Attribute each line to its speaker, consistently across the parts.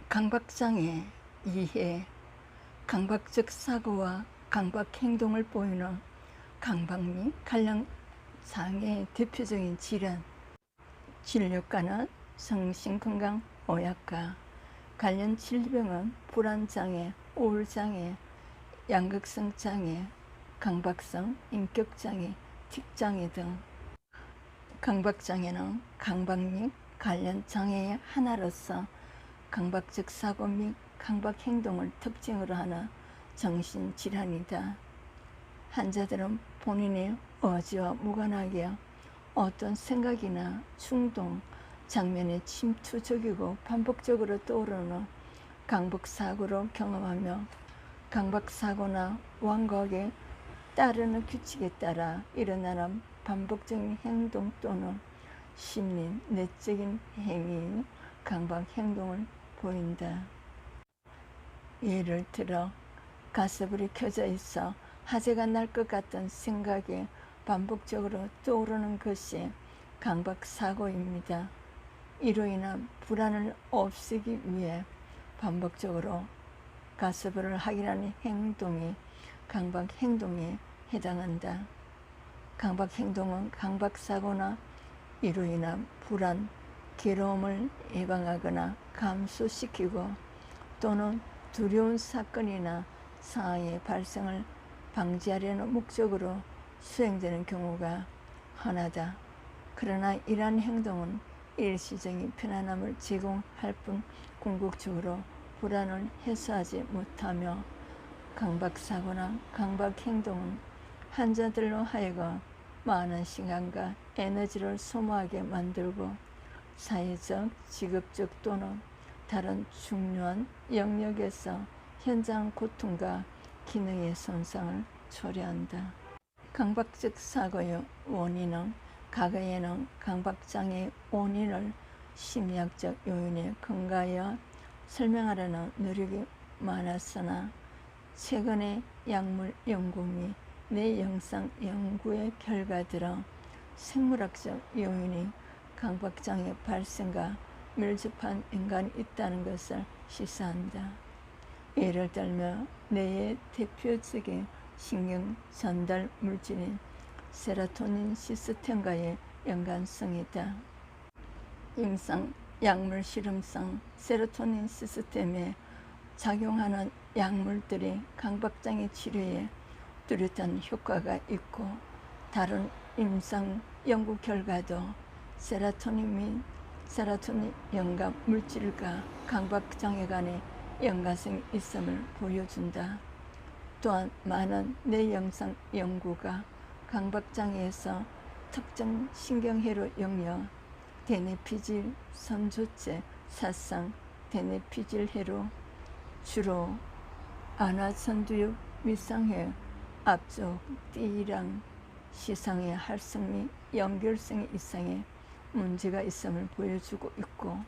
Speaker 1: 강박장애 이해. 강박적 사고와 강박 행동을 보이는 강박 및 관련 장애의 대표적인 질환. 진료과는 정신건강의학과, 관련 질병은 불안장애, 우울장애, 양극성 장애, 강박성 인격장애, 틱장애 등. 강박장애는 강박 및 관련 장애의 하나로서 강박적 사고 및 강박 행동을 특징으로 하는 정신질환이다. 환자들은 본인의 의지와 무관하게 어떤 생각이나 충동, 장면에 침투적이고 반복적으로 떠오르는 강박사고를 경험하며 강박사고나 완곡에 따르는 규칙에 따라 일어나는 반복적인 행동 또는 심리, 내적인 행위의 강박 행동을 보인다. 예를 들어 가스불이 켜져 있어 화재가 날 것 같은 생각이 반복적으로 떠오르는 것이 강박사고입니다. 이로 인한 불안을 없애기 위해 반복적으로 가스불을 확인하는 행동이 강박행동에 해당한다. 강박행동은 강박사고나 이로 인한 불안, 괴로움을 예방하거나 감소시키고 또는 두려운 사건이나 상황의 발생을 방지하려는 목적으로 수행되는 경우가 흔하다. 그러나 이러한 행동은 일시적인 편안함을 제공할 뿐 궁극적으로 불안을 해소하지 못하며 강박사고나 강박행동은 환자들로 하여금 많은 시간과 에너지를 소모하게 만들고 사회적, 직업적 또는 다른 중요한 영역에서 현장 고통과 기능의 손상을 초래한다. 강박적 사고의 원인은 과거에는 강박장애의 원인을 심리학적 요인에 근거하여 설명하려는 노력이 많았으나 최근의 약물 연구 및 뇌영상 연구의 결과들은 생물학적 요인이 강박장애 발생과 밀접한 연관이 있다는 것을 시사한다. 예를 들며 뇌의 대표적인 신경 전달 물질인 세로토닌 시스템과의 연관성이다. 임상 약물 실험상 세로토닌 시스템에 작용하는 약물들이 강박장애 치료에 뚜렷한 효과가 있고 다른 임상 연구 결과도 세로토닌 및 세로토닌 연관 물질과 강박장애 간의 연관성이 있음을 보여준다. 또한 많은 뇌영상 연구가 강박장애에서 특정 신경회로 영역, 대뇌피질 선조체 사상 대뇌피질회로 주로 안화선두엽 밑상회, 앞쪽 D랑 시상의 활성 및 연결성 이상의 문제가 있음을 보여주고 있고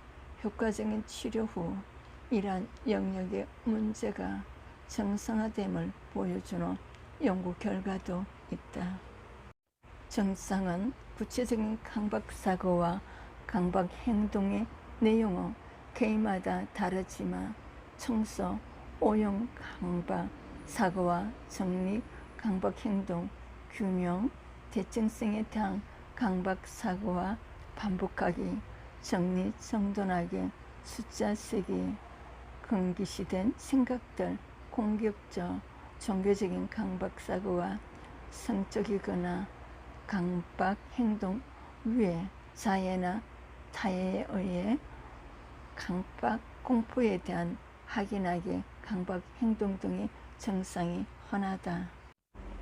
Speaker 1: 효과적인 치료 후 이러한 영역의 문제가 정상화됨을 보여주는 연구 결과도 있다. 증상은 구체적인 강박사고와 강박행동의 내용은 개인마다 다르지만 청소, 오용 강박, 사고와 정리, 강박행동, 균형, 대칭성에 대한 강박사고와 반복하기, 정리, 정돈하기, 숫자 세기, 금기시된 생각들, 공격적, 종교적인 강박사고와 성적이거나 강박행동 외에 자해나 타해에 의해 강박 공포에 대한 확인하기, 강박행동 등의 증상이 흔하다.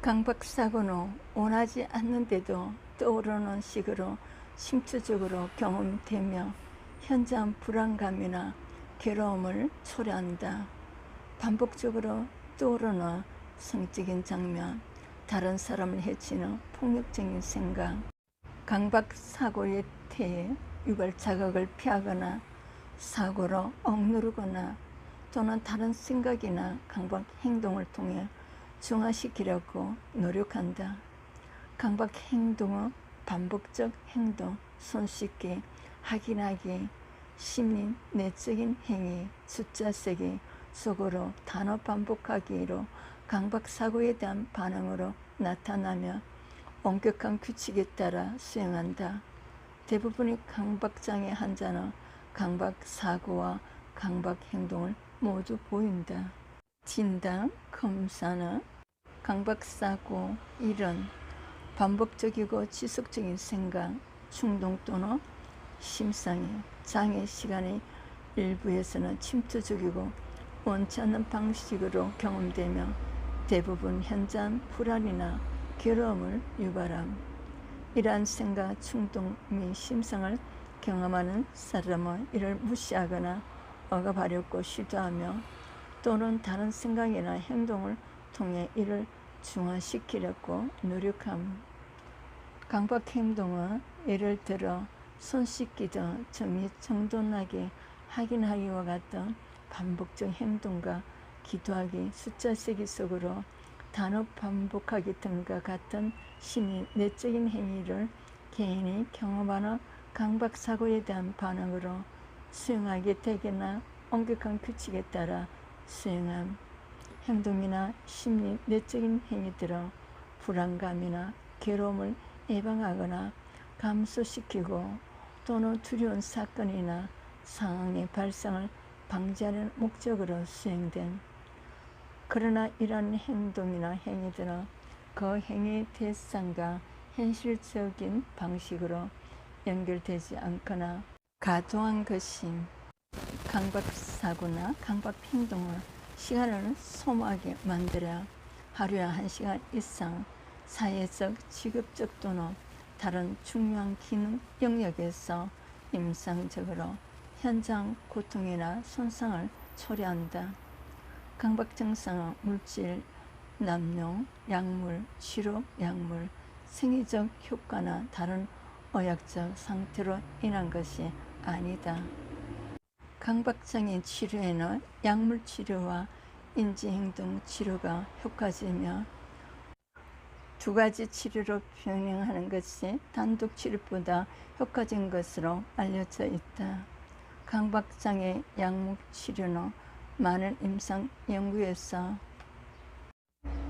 Speaker 1: 강박사고는 원하지 않는데도 떠오르는 식으로 심층적으로 경험되며 현저한 불안감이나 괴로움을 초래한다. 반복적으로 떠오르는 성적인 장면, 다른 사람을 해치는 폭력적인 생각, 강박사고에 대해 유발 자극을 피하거나 사고로 억누르거나 또는 다른 생각이나 강박 행동을 통해 중화시키려고 노력한다. 강박 행동은 반복적 행동, 손 씻기, 확인하기, 심리 내적인 행위, 숫자 세기, 속어로 단어 반복하기로 강박사고에 대한 반응으로 나타나며 엄격한 규칙에 따라 수행한다. 대부분의 강박장애 환자는 강박사고와 강박행동을 모두 보인다. 진단, 검사는 강박사고 1은 반복적이고 지속적인 생각, 충동 또는 심상이 장애 시간의 일부에서는 침투적이고 원치 않는 방식으로 경험되며 대부분 현저한 불안이나 괴로움을 유발함. 이러한 생각, 충동 및 심상을 경험하는 사람은 이를 무시하거나 억압하려고 시도하며 또는 다른 생각이나 행동을 통해 이를 중화시키려고 노력함. 강박행동은 예를 들어 손 씻기 등 정정돈하게 확인하기와 같은 반복적 행동과 기도하기, 숫자 세기 속으로 단어 반복하기 등과 같은 심리 내적인 행위를 개인이 경험하는 강박사고에 대한 반응으로 수행하게 되거나 엄격한 규칙에 따라 수행함. 행동이나 심리 내적인 행위들은 불안감이나 괴로움을 예방하거나 감소시키고 또는 두려운 사건이나 상황의 발생을 방지하는 목적으로 수행된. 그러나 이러한 행동이나 행위들은 그 행위의 대상과 현실적인 방식으로 연결되지 않거나 과도한 것이 강박사고나 강박행동을 시간을 소모하게 만들어 하루에 1시간 이상 사회적, 직업적 또는 다른 중요한 기능 영역에서 임상적으로 현장 고통이나 손상을 초래한다. 강박 증상은 물질, 남용, 약물, 치료 약물, 생리적 효과나 다른 의학적 상태로 인한 것이 아니다. 강박장애 치료에는 약물 치료와 인지행동 치료가 효과지며 두 가지 치료로 병행하는 것이 단독 치료보다 효과적인 것으로 알려져 있다. 강박장애 약물 치료는 많은 임상 연구에서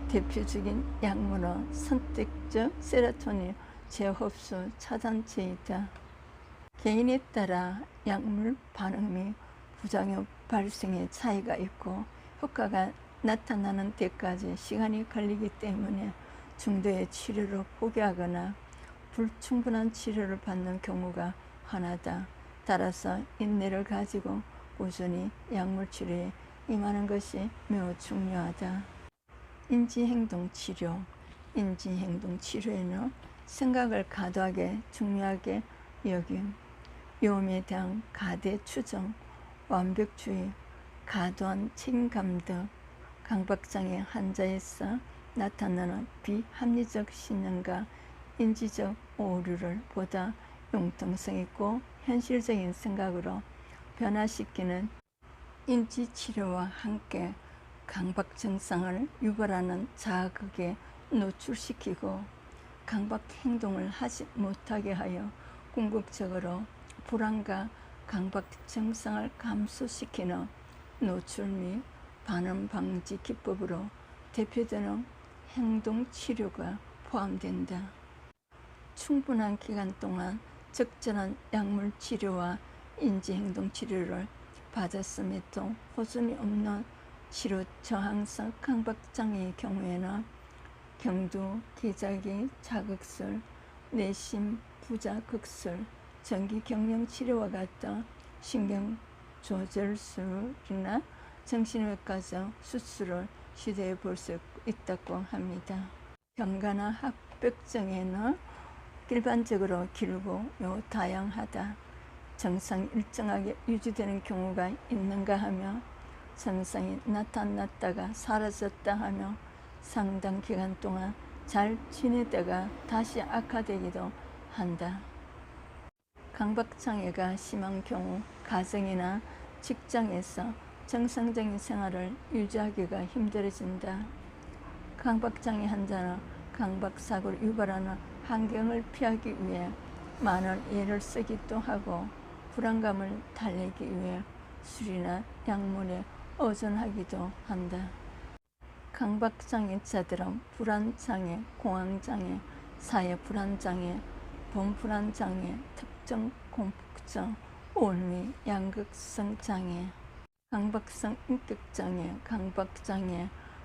Speaker 1: 대표적인 약물은 선택적 세로토닌 재흡수 차단제이다. 개인에 따라 약물 반응 및 부작용 발생에 차이가 있고 효과가 나타나는 데까지 시간이 걸리기 때문에 중도의 치료를 포기하거나 불충분한 치료를 받는 경우가 흔하다. 따라서 인내를 가지고 꾸준히 약물 치료에 임하는 것이 매우 중요하다. 인지행동 치료. 인지행동 치료에는 생각을 과도하게 중요하게 여김, 위험에 대한 가대 추정, 완벽주의, 과도한 책임감 등 강박장애 환자에서 나타나는 비합리적 신념과 인지적 오류를 보다 융통성 있고 현실적인 생각으로 변화시키는 인지치료와 함께 강박 증상을 유발하는 자극에 노출시키고 강박 행동을 하지 못하게 하여 궁극적으로 불안과 강박 증상을 감소시키는 노출 및 반응 방지 기법으로 대표되는 행동 치료가 포함된다. 충분한 기간 동안 적절한 약물 치료와 인지행동 치료를 받았음에도 호전이 없는 치료 저항성 강박장애의 경우에는 경두, 기저귀, 자극술, 내심 부자극술, 전기경련 치료와 같은 신경조절술이나 정신외과적 수술을 시도해 볼 수 있다고 합니다. 경과나 합병증에는 일반적으로 길고 매우 다양하다. 증상이 일정하게 유지되는 경우가 있는가 하며 증상이 나타났다가 사라졌다 하며 상당 기간 동안 잘 지내다가 다시 악화되기도 한다. 강박장애가 심한 경우 가정이나 직장에서 정상적인 생활을 유지하기가 힘들어진다. 강박장애 환자는 강박사고를 유발하는 환경을 피하기 위해 많은 애를 쓰기도 하고 불안감을 달래기 위해 술이나 약물에 의존하기도 한다. 강박장애자들은 불안장애, 공황장애, 사회불안장애, 범불안장애, 특정 공포증, 우울, 양극성 장애, 강박성 인격장애,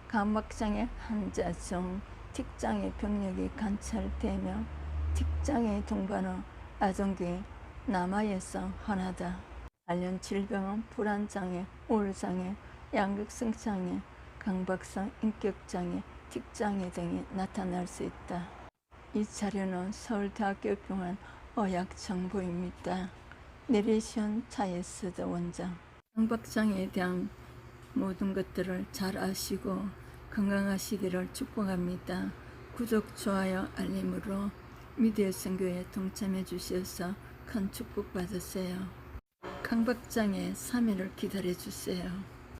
Speaker 1: 강박장애 환자 중 틱장애 병력이 관찰되며 틱장애 동반의 아동기 남아에서 흔하다. 관련 질병은 불안장애, 우울장애, 양극성 장애, 강박성 인격장애, 틱장애 등이 나타날 수 있다. 이 자료는 서울대학교 병원 의학정보입니다. 내레이션 차이스드 원장. 강박장애에 대한 모든 것들을 잘 아시고 건강하시기를 축복합니다. 구독, 좋아요, 알림으로 미디어 선교에 동참해 주셔서 큰 축복 받으세요. 강박장애 3일을 기다려 주세요.